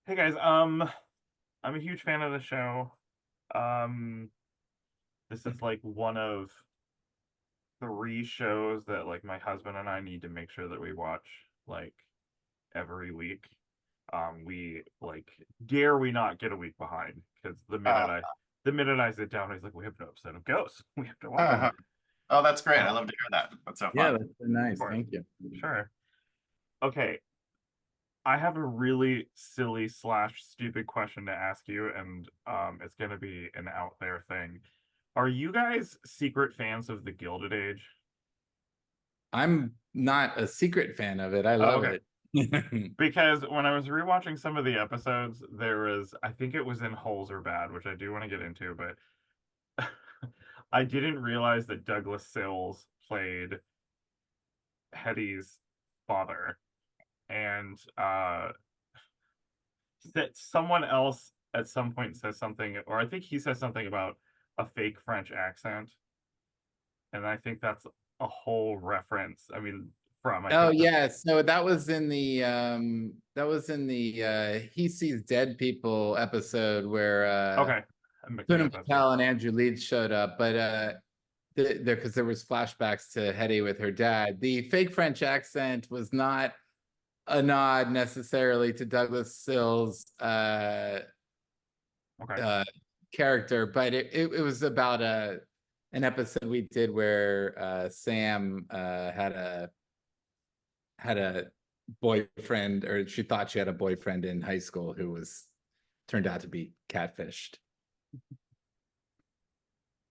Hey guys, I'm a huge fan of the show. Um, this is like one of three shows that like my husband and I need to make sure that we watch like every week. We like dare we not get a week behind because Uh, the minute I sit down, he's like, we have no episode of Ghosts. We have to watch it. uh, oh, that's great. I Uh, love to hear that. That's so Yeah, fun. that's so of nice. course, Thank you. sure. Okay, I have a really silly slash stupid question to ask you, and it's gonna be an out there thing. Are you guys secret fans of the Gilded Age? I'm not a secret fan of it. I Oh, love okay. it. Because when I was rewatching some of the episodes, there was, I think it was in Wholes or Bad, which I do want to get into, but I didn't realize that Douglas Sills played Hetty's father, and that someone else at some point says something, or I think he says something about a fake French accent, and I think that's a whole reference. I mean, from I Oh think the yeah, so that was in the He Sees Dead People episode where okay, I'm mixing Poonam up episodes. Patel and Andrew Leeds showed up, but there was flashbacks to Hetty with her dad. The fake French accent was not a nod necessarily to Douglas Sills' Okay, uh, character, but it was about an episode we did where Sam had a boyfriend, or she thought she had a boyfriend in high school who was turned out to be catfished.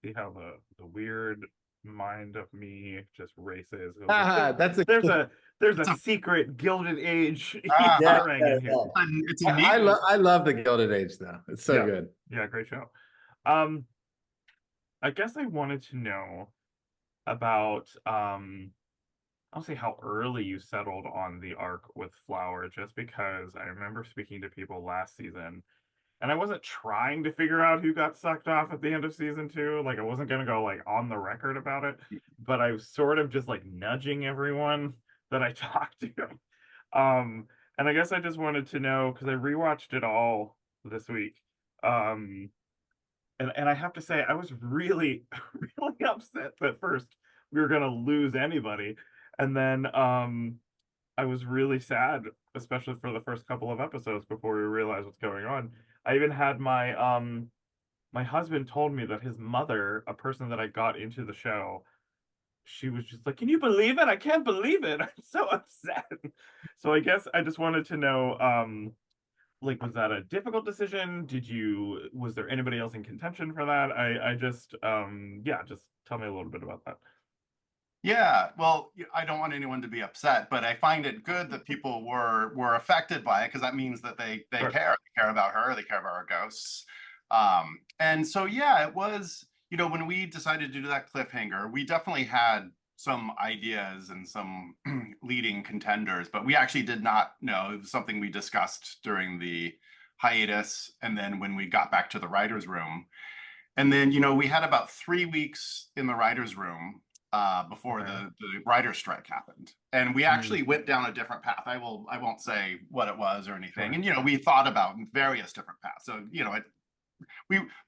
see how the weird mind of me just races. I was like, Ah, that's a there's a It's a secret Gilded Age yeah, Easter egg yeah, in here. yeah. it's a I neat love I love the Gilded Age though. It's so Yeah, good. yeah, great show. Um, I guess I wanted to know about I'll say how early you settled on the arc with Flower, just because I remember speaking to people last season, and I wasn't trying to figure out who got sucked off at the end of season two. Like I wasn't gonna go like on the record about it, but I was sort of just like nudging everyone that I talked to. Um, and I guess I just wanted to know because I rewatched it all this week. Um, and I have to say I was really really upset that first we were gonna lose anybody, and then I was really sad, especially for the first couple of episodes before we realized what's going on. I even had my husband told me that his mother, a person that I got into the show, she was just like, "Can you believe it? I can't believe it. I'm so upset." So I guess I just wanted to know, like, was that a difficult decision? Was there anybody else in contention for that? I just, yeah, just tell me a little bit about that. Yeah, well, I don't want anyone to be upset, but I find it good that people were affected by it because that means that they Sure. care about her, they care about our ghosts. And so yeah, it was, when we decided to do that cliffhanger, we definitely had some ideas and some leading contenders, but we actually did not know. It was something we discussed during the hiatus, and then when we got back to the writers' room. And then, we had about 3 weeks in the writer's room before Okay. the writer's strike happened. And we Mm, actually went down a different path. I won't say what it was or anything. sure. And, we thought about various different paths. So,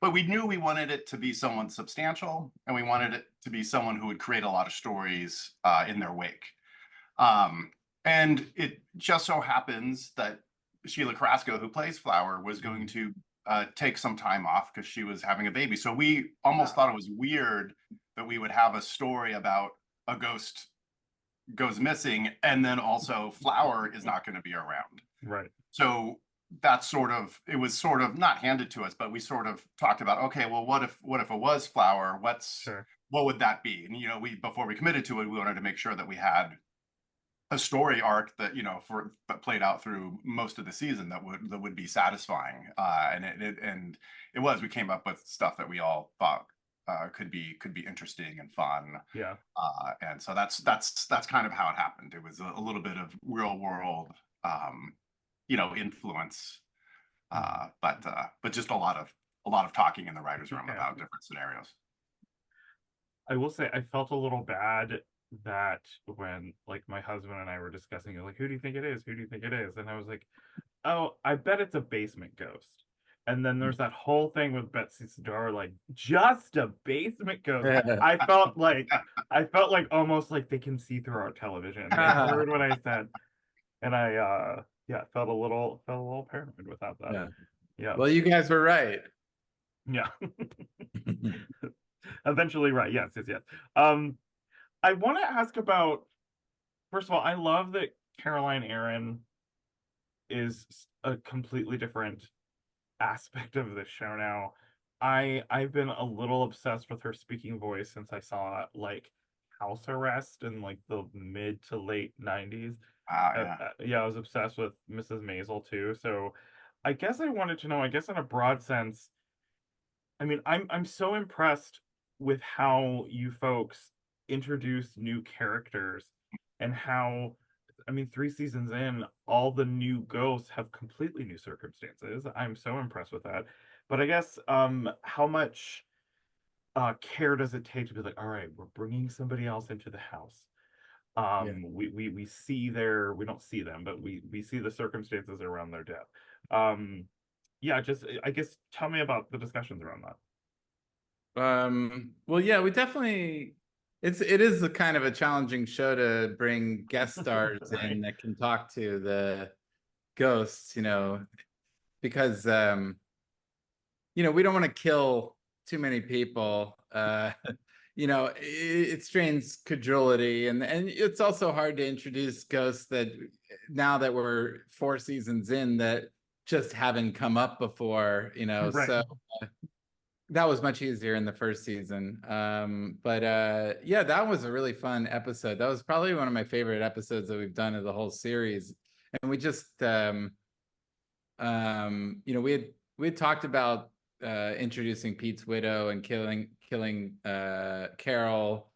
but we knew we wanted it to be someone substantial, and we wanted it to be someone who would create a lot of stories in their wake. Um, and it just so happens that Sheila Carrasco, who plays Flower, was going Mm. to take some time off because she was having a baby. So we almost thought it was weird that we would have a story about a ghost goes missing and then also Flower is not going to be around. Right. So that's it was sort of not handed to us, but we sort of talked about, okay, well, what if it was Flower? Sure. What would that be? And we before we committed to it, we wanted to make sure that we had a story arc that that played out through most of the season that would be satisfying, and it was. We came up with stuff that we all thought could be interesting and fun, Yeah. and so that's kind of how it happened. It was a little bit of real world, um, influence, Mm. but just a lot of talking in the writers' room Yeah. about different scenarios. I will say I felt a little bad that when like my husband and I were discussing it, like, who do you think it is? Who do you think it is? And I was like, oh, I bet it's a basement ghost. And then there's that whole thing with Betsy Sidara, like, just a basement ghost. I felt like almost like they can see through our television. They heard what I said, and I yeah, felt a little paranoid without that. Yeah. Yeah. Well, you guys were right. Yeah. Eventually, right. Yes, yes, yes. Um, I want to ask about, first of all, I love that Caroline Aaron is a completely different aspect of the show now. I've been a little obsessed with her speaking voice since I saw like House Arrest in like the mid to late 90s. Yeah. Yeah, I was obsessed with Mrs. Maisel too. So I guess I wanted to know, I guess in a broad sense, I mean, I'm so impressed with how you folks introduce new characters and how, I mean, 3 seasons in, all the new ghosts have completely new circumstances. I'm so impressed with that. But I guess how much care does it take to be like, all right, we're bringing somebody else into the house. Yeah. We see their, we don't see them, but we see the circumstances around their death. Yeah, just I guess tell me about the discussions around that. Well, yeah, we definitely it is a kind of a challenging show to bring guest stars Right. in that can talk to the ghosts, because we don't want to kill too many people. It strains credulity, and it's also hard to introduce ghosts that now that we're 4 seasons in that just haven't come up before, Right. so that was much easier in the first season. But yeah, that was a really fun episode. That was probably one of my favorite episodes that we've done of the whole series. And we just we had talked about introducing Pete's widow and killing Carol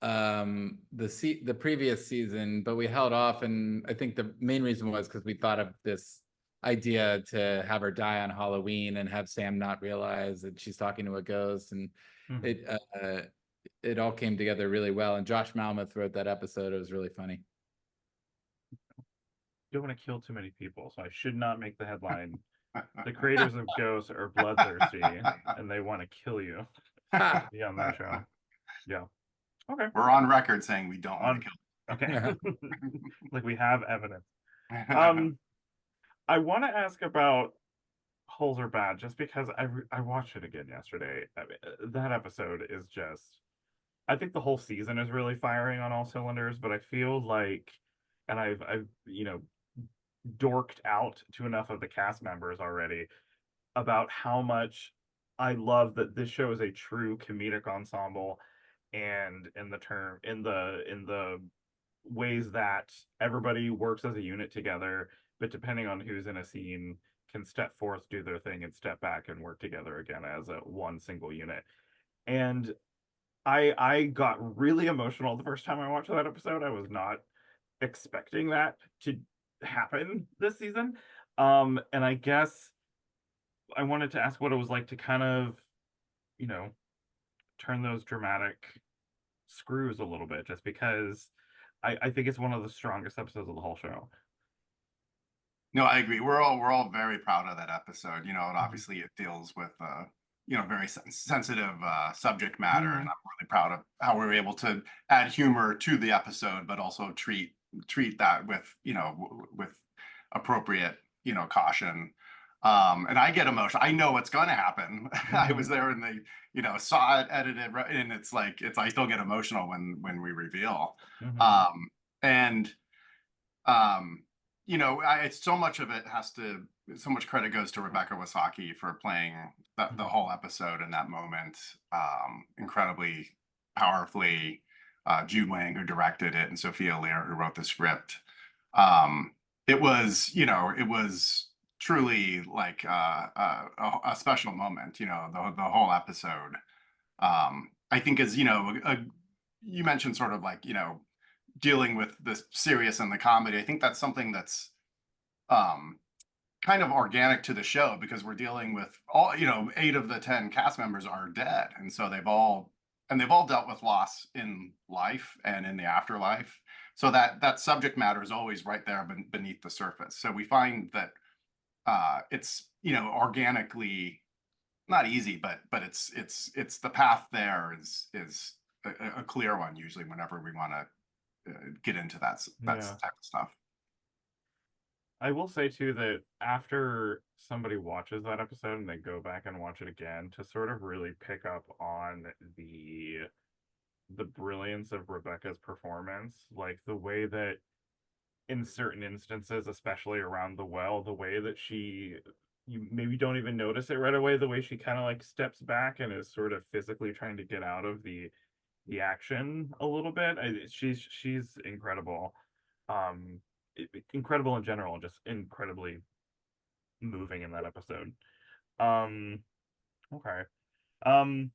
the previous season, but we held off, and I think the main reason was because we thought of this idea to have her die on Halloween and have Sam not realize that she's talking to a ghost, and Mhm. it all came together really well. And Josh Malmuth wrote that episode. It was really funny. Don't want to kill too many people, so I should not make the headline. The creators of Ghosts are bloodthirsty and they want to kill you. Yeah, on their show. Yeah. Okay. We're on record saying we don't want On to okay. Like we have evidence. kill. I want to ask about Holes Are Bad just because I watched it again yesterday. I mean, that episode is just, I think the whole season is really firing on all cylinders, but I feel like, and I've dorked out to enough of the cast members already about how much I love that this show is a true comedic ensemble, and in the ways that everybody works as a unit together, but depending on who's in a scene can step forth, do their thing, and step back and work together again as a one single unit. And I got really emotional the first time I watched that episode. I was not expecting that to happen this season. And I guess I wanted to ask what it was like to kind of, you know, turn those dramatic screws a little bit, just because I think it's one of the strongest episodes of the whole show. No, I agree. We're all very proud of that episode. And Mhm. obviously it deals with very sensitive subject matter, and Mhm. I'm really proud of how we were able to add humor to the episode, but also treat that with with appropriate caution. And I get emotional. I know what's going to happen. I was Mhm. there and they saw it edited, and it's like I still get emotional when we reveal. Mhm. Um, and um it's so much of it so much credit goes to Rebecca Wasaki for playing the Mhm. whole episode in that moment incredibly powerfully. Jude Wang, who directed it, and Sophia Lear, who wrote the script. um it was truly like a special moment. The whole episode, I think, is you mentioned sort of like dealing with the serious and the comedy. I think that's something that's um, kind of organic to the show, because we're dealing with all, 8 of the 10 cast members are dead. And so they've all dealt with loss in life and in the afterlife. So that subject matter is always right there beneath the surface. So we find that it's, you know, organically not easy, but it's the path there is a clear one usually whenever we want to get into that Yeah. type of stuff. I will say too that after somebody watches that episode and they go back and watch it again to sort of really pick up on the brilliance of Rebecca's performance, like the way that in certain instances, especially around the well, the way that you maybe don't even notice it right away, the way she kind of like steps back and is sort of physically trying to get out of the action a little bit. She's incredible. Incredible in general, just incredibly moving in that episode. Um, okay. Um,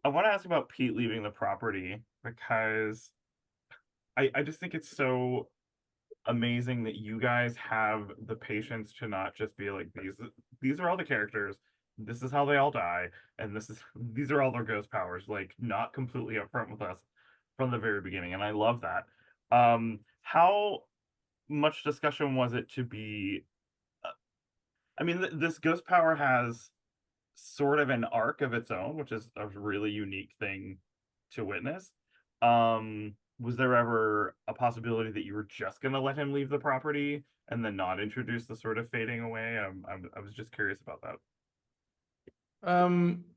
I want to ask about Pete leaving the property because I just think it's so amazing that you guys have the patience to not just be like these are all the characters, this is how they all die, and these are all their ghost powers, like not completely upfront with us from the very beginning, and I love that. How much discussion was it to be I mean, this ghost power has sort of an arc of its own, which is a really unique thing to witness. Was there ever a possibility that you were just going to let him leave the property and then not introduce the sort of fading away? I was just curious about that.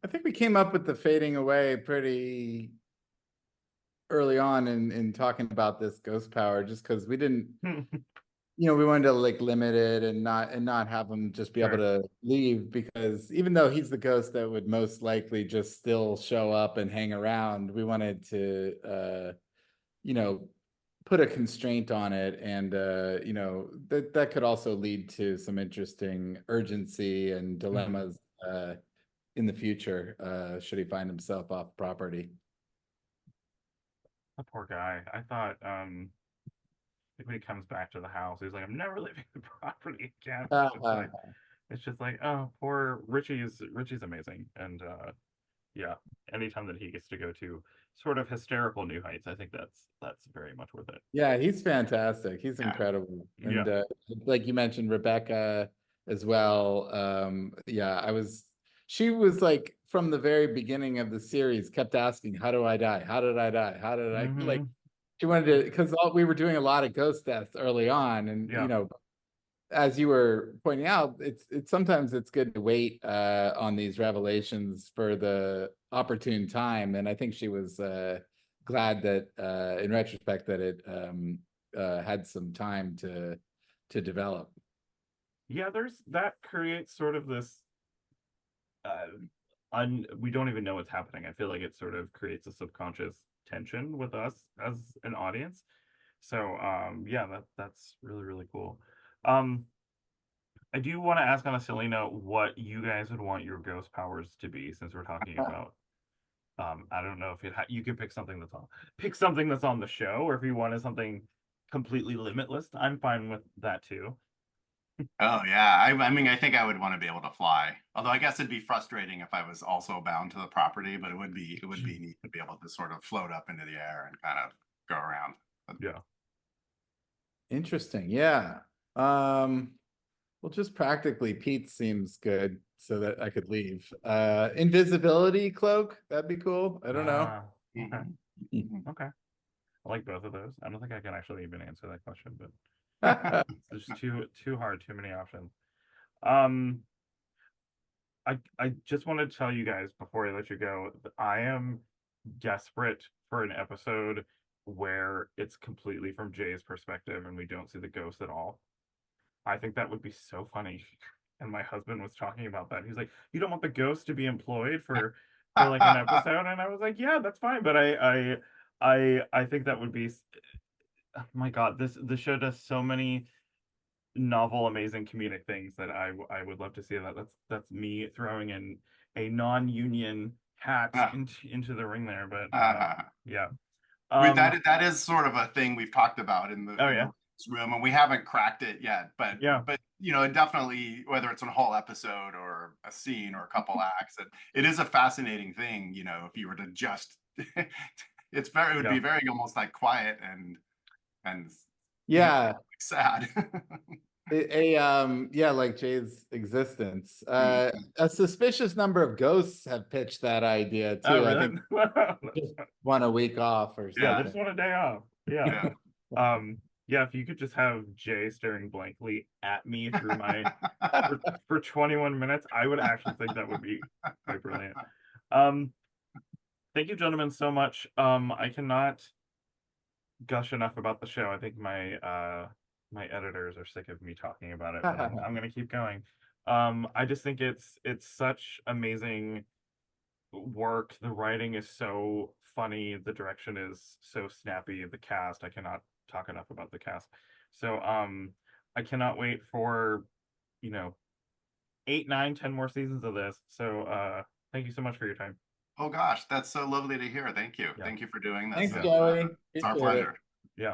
I think we came up with the fading away pretty early on in talking about this ghost power, just because we didn't, we wanted to like limit it and not have him just be able Sure. to leave, because even though he's the ghost that would most likely just still show up and hang around, we wanted to put a constraint on it, and that could also lead to some interesting urgency and dilemmas in the future, should he find himself off property. The poor guy. I thought like when he comes back to the house, he's like, I'm never leaving the property again. It's just like, oh, poor Richie's amazing. And yeah, anytime that he gets to go to sort of hysterical new heights, I think that's very much worth it. Yeah, he's fantastic. He's Yeah. incredible. Yeah. And like you mentioned, Rebecca as well. She was like from the very beginning of the series, kept asking, how do I die? How did I die? How did I like? Mm-hmm. She wanted to, because we were doing a lot of ghost deaths early on, and Yeah. as you were pointing out, it's sometimes it's good to wait on these revelations for the opportune time, and I think she was glad that in retrospect that it had some time to develop. Yeah, that creates sort of this we don't even know what's happening. I feel like it sort of creates a subconscious tension with us as an audience. So yeah, that's really, really cool. Um I do want to ask on a silly note what you guys would want your ghost powers to be, since we're talking about I don't know if you could pick something that's on the show, or if you wanted something completely limitless, I'm fine with that too. Oh yeah, I mean, I think I would want to be able to fly. Although I guess it'd be frustrating if I was also bound to the property, but it would be neat to be able to sort of float up into the air and kind of go around. Yeah. Interesting. Yeah. Well, just practically, Pete seems good, so that I could leave. Invisibility cloak, that'd be cool. I don't know. Okay. Mhm. Okay. I like both of those. I don't think I can actually even answer that question, but it's just too hard, too many options. Um, I just want to tell you guys before I let you go, that I am desperate for an episode where it's completely from Jay's perspective and we don't see the ghost at all. I think that would be so funny. And my husband was talking about that. He's like, "You don't want the ghost to be employed for like an episode?" And I was like, "Yeah, that's fine." But I think that would be oh my God, this show does so many novel, amazing comedic things that I would love to see that. That's me throwing in a non-union hat into the ring there. But yeah. That is sort of a thing we've talked about in Oh the yeah. room, and we haven't cracked it yet. Yeah. But you know, definitely, whether it's a whole episode or a scene or a couple acts, it is a fascinating thing. You know, if you were to just, it would Yeah. be very almost like quiet and Yeah, Sad. yeah, like Jay's existence. Mm. A suspicious number of ghosts have pitched that idea Oh, too. I really? think just want a week off or Yeah, they something. just want a day off. Yeah. Yeah. Yeah, if you could just have Jay staring blankly at me through my for 21 minutes, I would actually think that would be quite brilliant. Um, thank you, gentlemen, so much. I cannot gush enough about the show. I think my editors are sick of me talking about it, but I'm gonna keep going. I just think it's such amazing work. The writing is so funny. The direction is so snappy. The cast, I cannot talk enough about the cast. So I cannot wait for, you know, 8, 9, 10 more seasons of this. So thank you so much for your time. Oh gosh, that's so lovely to hear. Thank you. Yeah. Thank you for doing this. Thanks, Yeah. And, Joey. it's our Appreciate it. pleasure. Yeah.